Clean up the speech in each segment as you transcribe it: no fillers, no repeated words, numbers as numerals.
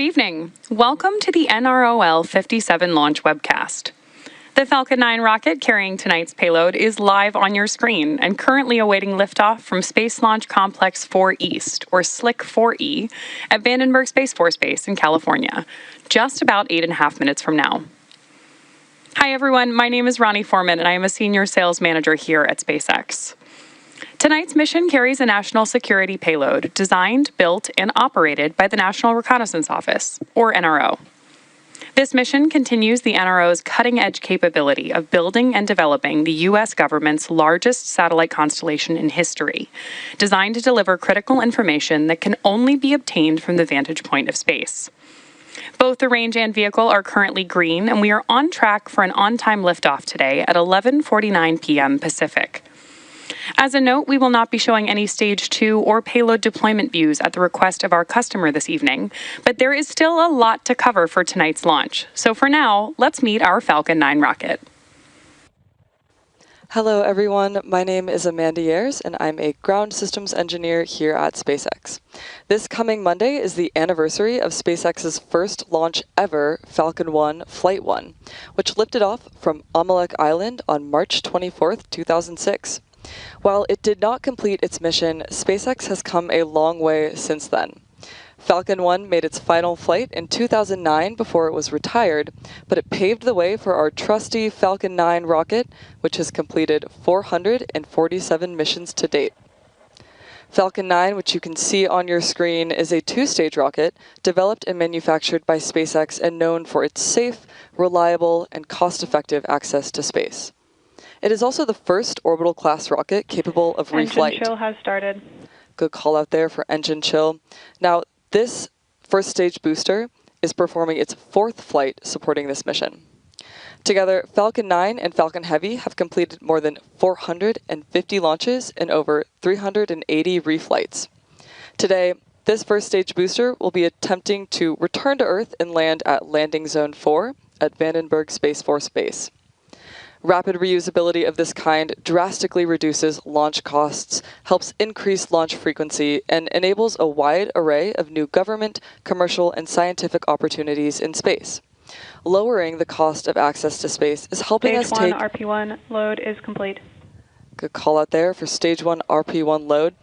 Good evening. Welcome to the NROL-57 launch webcast. The Falcon 9 rocket carrying tonight's payload is live on your screen and currently awaiting liftoff from Space Launch Complex 4 East, or SLIC 4E, at Vandenberg Space Force Base in California, just about 8.5 minutes from now. Hi everyone, my name is Ronnie Foreman and I am a senior sales manager here at SpaceX. Tonight's mission carries a national security payload designed, built, and operated by the National Reconnaissance Office, or NRO. This mission continues the NRO's cutting-edge capability of building and developing the U.S. government's largest satellite constellation in history, designed to deliver critical information that can only be obtained from the vantage point of space. Both the range and vehicle are currently green, and we are on track for an on-time liftoff today at 11:49 p.m. Pacific. As a note, we will not be showing any Stage 2 or payload deployment views at the request of our customer this evening, but there is still a lot to cover for tonight's launch. So for now, let's meet our Falcon 9 rocket. Hello everyone, my name is Amanda Yers and I'm a ground systems engineer here at SpaceX. This coming Monday is the anniversary of SpaceX's first launch ever, Falcon 1 Flight 1, which lifted off from Amaravati Island on March 24th, 2006. While it did not complete its mission, SpaceX has come a long way since then. Falcon 1 made its final flight in 2009 before it was retired, but it paved the way for our trusty Falcon 9 rocket, which has completed 447 missions to date. Falcon 9, which you can see on your screen, is a two-stage rocket developed and manufactured by SpaceX and known for its safe, reliable, and cost-effective access to space. It is also the first orbital-class rocket capable of reflight. Engine chill has started. Good call out there for engine chill. Now, this first stage booster is performing its fourth flight supporting this mission. Together, Falcon 9 and Falcon Heavy have completed more than 450 launches and over 380 reflights. Today, this first stage booster will be attempting to return to Earth and land at Landing Zone 4 at Vandenberg Space Force Base. Rapid reusability of this kind drastically reduces launch costs, helps increase launch frequency, and enables a wide array of new government, commercial, and scientific opportunities in space. Lowering the cost of access to space is helping us take... Stage 1 RP1 load is complete. Good call out there for Stage 1 RP1 load.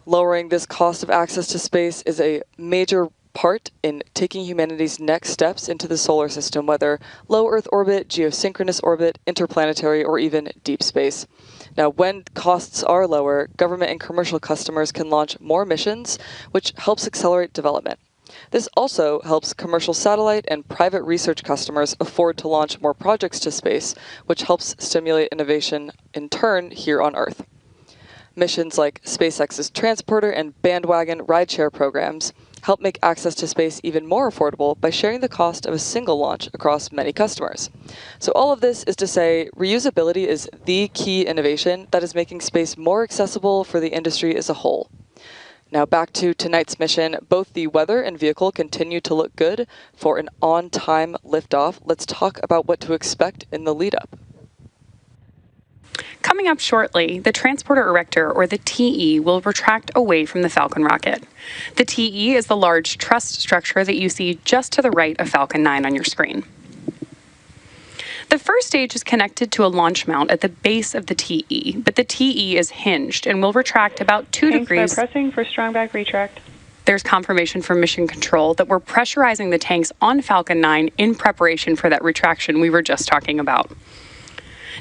Lowering this cost of access to space is a major part in taking humanity's next steps into the solar system, whether low Earth orbit, geosynchronous orbit, interplanetary, or even deep space. Now, when costs are lower, government and commercial customers can launch more missions, which helps accelerate development. This also helps commercial satellite and private research customers afford to launch more projects to space, which helps stimulate innovation in turn here on Earth. Missions like SpaceX's Transporter and Bandwagon rideshare programs help make access to space even more affordable by sharing the cost of a single launch across many customers. So all of this is to say, reusability is the key innovation that is making space more accessible for the industry as a whole. Now back to tonight's mission. Both the weather and vehicle continue to look good for an on-time liftoff. Let's talk about what to expect in the lead-up. Coming up shortly, the Transporter Erector, or the TE, will retract away from the Falcon rocket. The TE is the large truss structure that you see just to the right of Falcon 9 on your screen. The first stage is connected to a launch mount at the base of the TE, but the TE is hinged and will retract about 2 degrees. Tanks are pressing for strong back retract. There's confirmation from Mission Control that we're pressurizing the tanks on Falcon 9 in preparation for that retraction we were just talking about.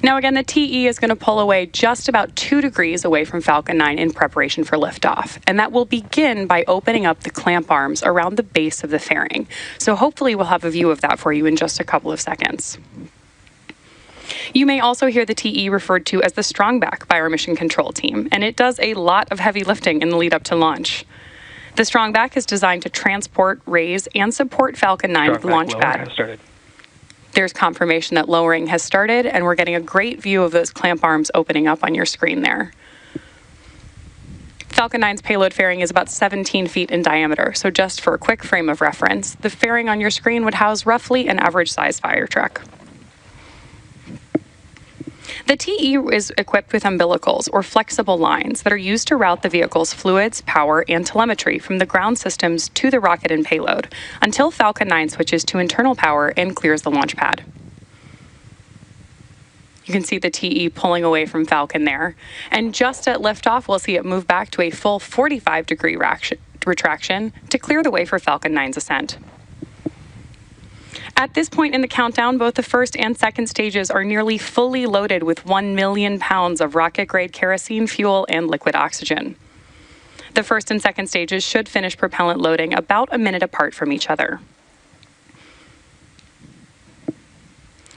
Now again, the TE is going to pull away just about 2 degrees away from Falcon 9 in preparation for liftoff, and that will begin by opening up the clamp arms around the base of the fairing. So hopefully we'll have a view of that for you in just a couple of seconds. You may also hear the TE referred to as the strongback by our mission control team, and it does a lot of heavy lifting in the lead up to launch. The strongback is designed to transport, raise, and support Falcon 9 with the launch pad. There's confirmation that lowering has started, and we're getting a great view of those clamp arms opening up on your screen there. Falcon 9's payload fairing is about 17 feet in diameter, so just for a quick frame of reference, the fairing on your screen would house roughly an average-sized fire truck. The TE is equipped with umbilicals, or flexible lines, that are used to route the vehicle's fluids, power, and telemetry from the ground systems to the rocket and payload, until Falcon 9 switches to internal power and clears the launch pad. You can see the TE pulling away from Falcon there. And just at liftoff, we'll see it move back to a full 45-degree retraction to clear the way for Falcon 9's ascent. At this point in the countdown, both the first and second stages are nearly fully loaded with 1 million pounds of rocket-grade kerosene fuel and liquid oxygen. The first and second stages should finish propellant loading about a minute apart from each other.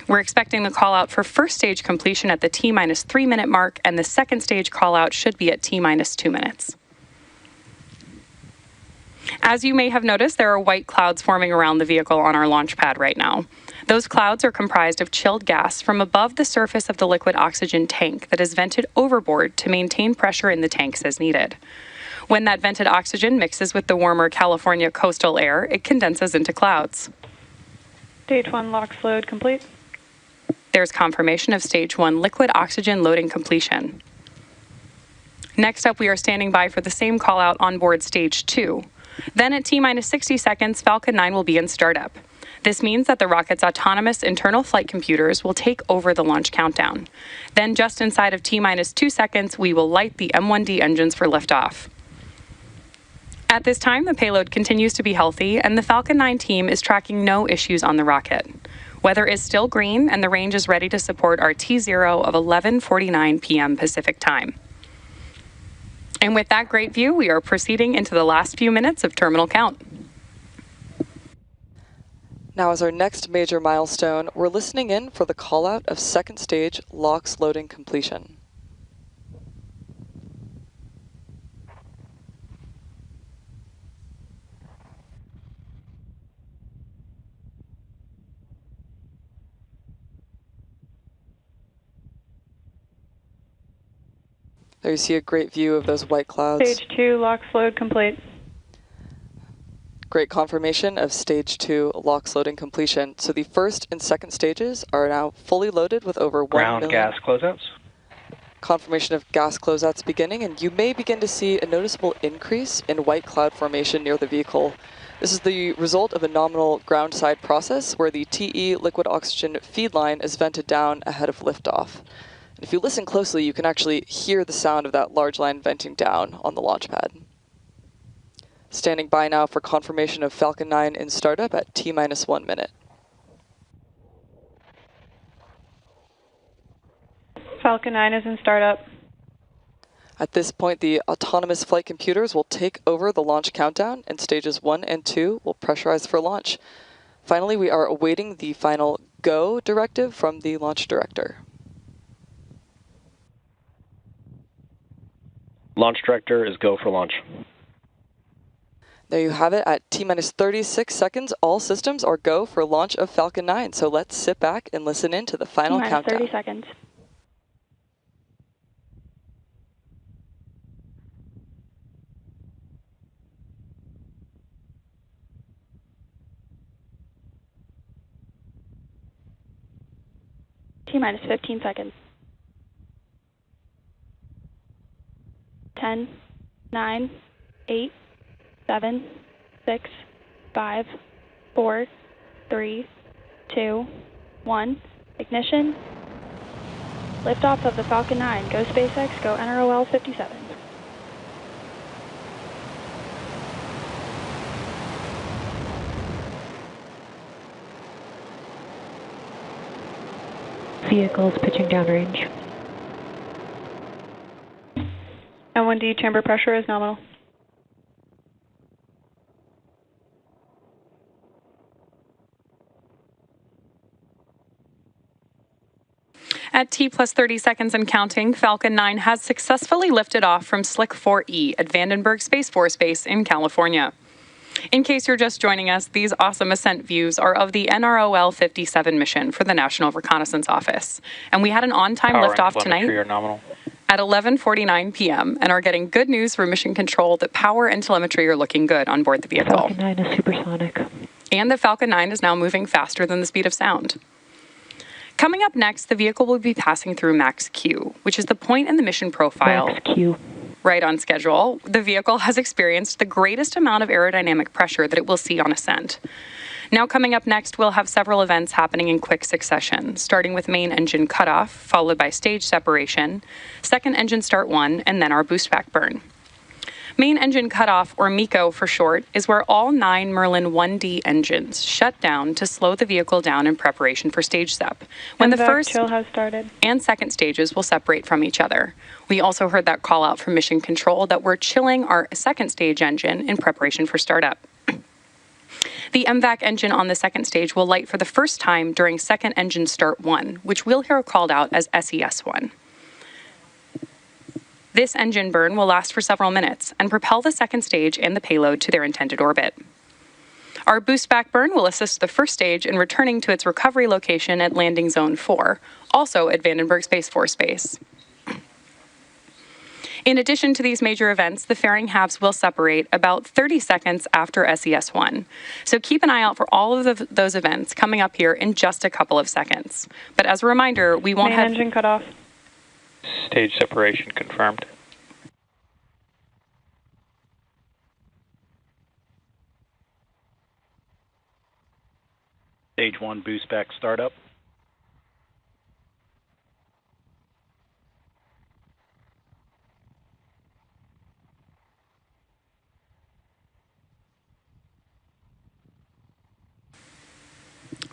We're expecting the call-out for first stage completion at the T-minus 3-minute mark, and the second stage call-out should be at T-minus 2 minutes. As you may have noticed, there are white clouds forming around the vehicle on our launch pad right now. Those clouds are comprised of chilled gas from above the surface of the liquid oxygen tank that is vented overboard to maintain pressure in the tanks as needed. When that vented oxygen mixes with the warmer California coastal air, it condenses into clouds. Stage 1 LOX load complete. There's confirmation of Stage 1 liquid oxygen loading completion. Next up, we are standing by for the same call-out on board Stage 2. Then at T-minus 60 seconds, Falcon 9 will be in startup. This means that the rocket's autonomous internal flight computers will take over the launch countdown. Then just inside of T-minus 2 seconds, we will light the M1D engines for liftoff. At this time, the payload continues to be healthy, and the Falcon 9 team is tracking no issues on the rocket. Weather is still green, and the range is ready to support our T0 of 11:49 p.m. Pacific time. And with that great view, we are proceeding into the last few minutes of terminal count. Now, as our next major milestone, we're listening in for the call-out of second stage LOX loading completion. There you see a great view of those white clouds. Stage 2 LOX load complete. Great confirmation of Stage 2 LOX loading completion. So the first and second stages are now fully loaded with over 1 ground million. gas closeouts. Confirmation of gas closeouts beginning, and you may begin to see a noticeable increase in white cloud formation near the vehicle. This is the result of a nominal ground side process where the TE liquid oxygen feed line is vented down ahead of liftoff. If you listen closely, you can actually hear the sound of that large line venting down on the launch pad. Standing by now for confirmation of Falcon 9 in startup at T-minus 1 minute. Falcon 9 is in startup. At this point, the autonomous flight computers will take over the launch countdown, and stages 1 and 2 will pressurize for launch. Finally, we are awaiting the final go directive from the launch director. Launch director is go for launch. There you have it. At T-minus 36 seconds, all systems are go for launch of Falcon 9. So let's sit back and listen in to the final countdown. 30 seconds. T-minus 15 seconds. 10, 9, 8, 7, 6, 5, 4, 3, 2, 1. Ignition. Liftoff of the Falcon 9. Go SpaceX, go NROL-57. Vehicles pitching downrange. M1D chamber pressure is nominal. At T plus 30 seconds and counting, Falcon 9 has successfully lifted off from Slick 4E at Vandenberg Space Force Base in California. In case you're just joining us, these awesome ascent views are of the NROL-57 mission for the National Reconnaissance Office. And we had an on-time liftoff tonight at 11:49 p.m. and are getting good news from Mission Control that power and telemetry are looking good on board the vehicle. Falcon 9 is supersonic. And the Falcon 9 is now moving faster than the speed of sound. Coming up next, the vehicle will be passing through Max Q, which is the point in the mission profile. Max Q. Right on schedule. The vehicle has experienced the greatest amount of aerodynamic pressure that it will see on ascent. Now coming up next, we'll have several events happening in quick succession, starting with main engine cutoff, followed by stage separation, second engine start 1, and then our boost back burn. Main engine cutoff, or MECO for short, is where all 9 Merlin 1D engines shut down to slow the vehicle down in preparation for stage sep, when the first chill has started. And second stages will separate from each other. We also heard that call out from Mission Control that we're chilling our second stage engine in preparation for startup. The MVAC engine on the second stage will light for the first time during second engine start 1, which we'll hear called out as SES1. This engine burn will last for several minutes and propel the second stage and the payload to their intended orbit. Our boost back burn will assist the first stage in returning to its recovery location at landing zone 4, also at Vandenberg Space Force Base. In addition to these major events, the fairing halves will separate about 30 seconds after SES1. So keep an eye out for all of those events coming up here in just a couple of seconds. But as a reminder, we won't have... Main engine cutoff. Stage separation confirmed. Stage 1 boost back startup.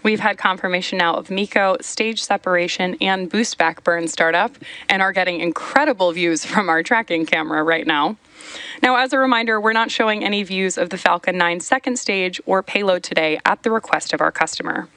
We've had confirmation now of MECO, stage separation, and boost back burn startup, and are getting incredible views from our tracking camera right now. Now, as a reminder, we're not showing any views of the Falcon 9 second stage or payload today at the request of our customer.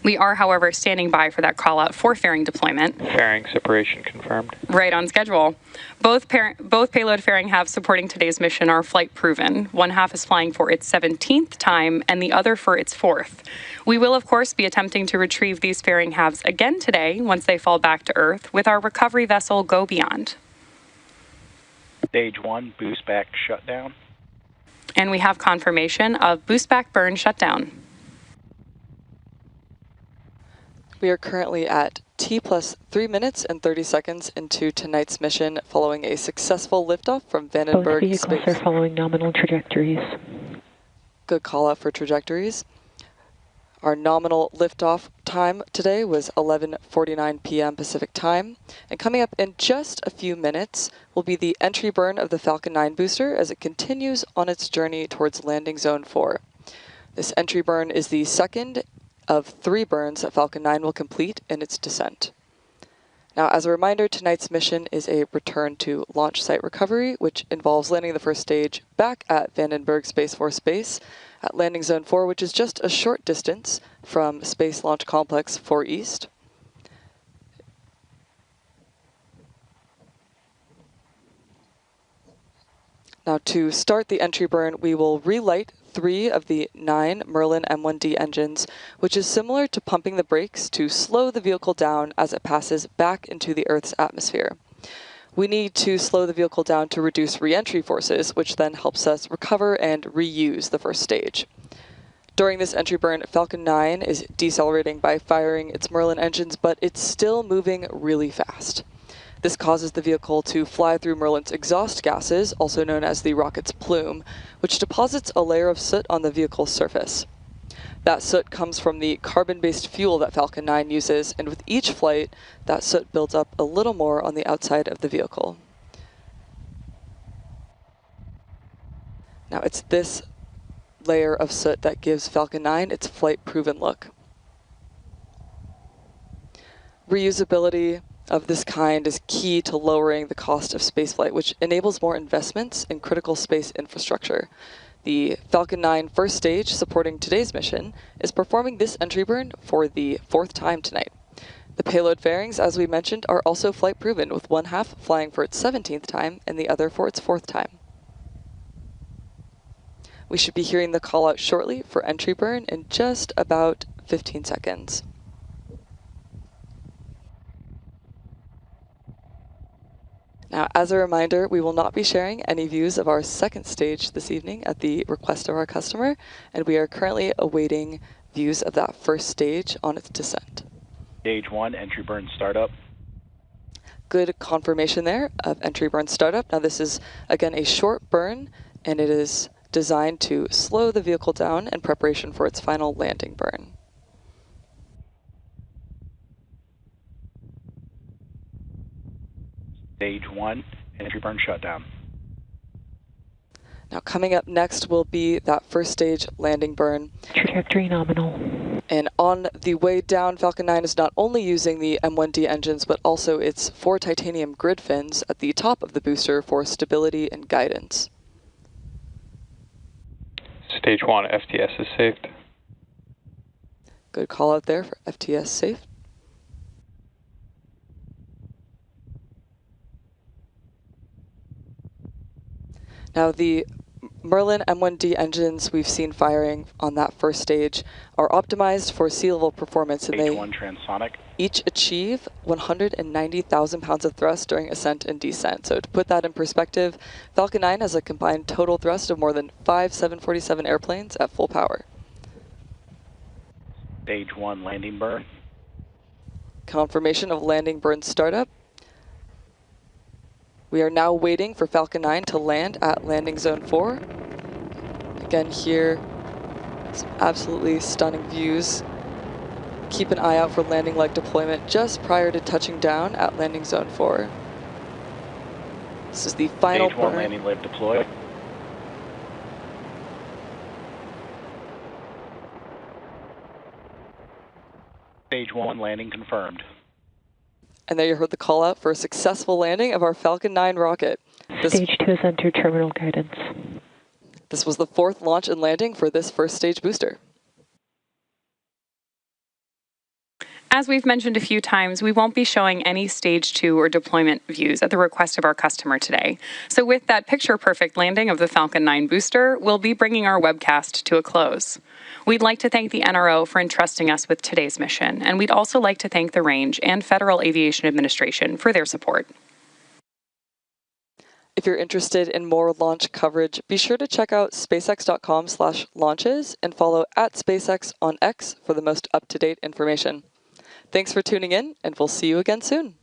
We are, however, standing by for that call out for fairing deployment. Fairing separation confirmed. Right on schedule. Both payload fairing halves supporting today's mission are flight proven. One half is flying for its 17th time and the other for its 4th. We will, of course, be attempting to retrieve these fairing halves again today once they fall back to Earth with our recovery vessel Go Beyond. Stage 1 boost back shutdown. And we have confirmation of boost back burn shutdown. We are currently at T plus 3 minutes and 30 seconds into tonight's mission following a successful liftoff from Both Vandenberg vehicles Space. are following nominal trajectories. Good call out for trajectories. Our nominal liftoff time today was 11:49 p.m. Pacific time. And coming up in just a few minutes will be the entry burn of the Falcon 9 booster as it continues on its journey towards landing zone 4. This entry burn is the second of 3 burns that Falcon 9 will complete in its descent. Now, as a reminder, tonight's mission is a return to launch site recovery, which involves landing the first stage back at Vandenberg Space Force Base at landing zone 4, which is just a short distance from Space Launch Complex 4 East. Now, to start the entry burn, we will relight 3 of the 9 Merlin M1D engines, which is similar to pumping the brakes to slow the vehicle down as it passes back into the Earth's atmosphere. We need to slow the vehicle down to reduce re-entry forces, which then helps us recover and reuse the first stage. During this entry burn, Falcon 9 is decelerating by firing its Merlin engines, but it's still moving really fast. This causes the vehicle to fly through Merlin's exhaust gases, also known as the rocket's plume, which deposits a layer of soot on the vehicle's surface. That soot comes from the carbon-based fuel that Falcon 9 uses, and with each flight, that soot builds up a little more on the outside of the vehicle. Now, it's this layer of soot that gives Falcon 9 its flight-proven look. Reusability of this kind is key to lowering the cost of spaceflight, which enables more investments in critical space infrastructure. The Falcon 9 first stage, supporting today's mission, is performing this entry burn for the 4th time tonight. The payload fairings, as we mentioned, are also flight proven, with one half flying for its 17th time and the other for its 4th time. We should be hearing the call out shortly for entry burn in just about 15 seconds. Now, as a reminder, we will not be sharing any views of our second stage this evening at the request of our customer, and we are currently awaiting views of that first stage on its descent. Stage 1, entry burn startup. Good confirmation there of entry burn startup. Now this is, again, a short burn, and it is designed to slow the vehicle down in preparation for its final landing burn. Stage 1, entry burn shutdown. Now coming up next will be that first stage landing burn. Trajectory nominal. And on the way down, Falcon 9 is not only using the M1D engines, but also its 4 titanium grid fins at the top of the booster for stability and guidance. Stage 1, FTS is saved. Good call out there for FTS safe. Now the Merlin M1D engines we've seen firing on that first stage are optimized for sea level performance, and Stage they 1, transonic. each achieve 190,000 pounds of thrust during ascent and descent. So to put that in perspective, Falcon 9 has a combined total thrust of more than 5 747 airplanes at full power. Stage 1, landing burn. Confirmation of landing burn startup. We are now waiting for Falcon 9 to land at landing zone 4. Again here, some absolutely stunning views. Keep an eye out for landing leg deployment just prior to touching down at landing zone 4. This is the final Stage 1, burn. landing leg deploy. Stage 1, landing confirmed. And there you heard the call out for a successful landing of our Falcon 9 rocket. Stage 2 has entered terminal guidance. This was the 4th launch and landing for this first stage booster. As we've mentioned a few times, we won't be showing any Stage 2 or deployment views at the request of our customer today. So with that picture-perfect landing of the Falcon 9 booster, we'll be bringing our webcast to a close. We'd like to thank the NRO for entrusting us with today's mission, and we'd also like to thank the Range and Federal Aviation Administration for their support. If you're interested in more launch coverage, be sure to check out spacex.com/launches and follow @SpaceX on X for the most up-to-date information. Thanks for tuning in, and we'll see you again soon.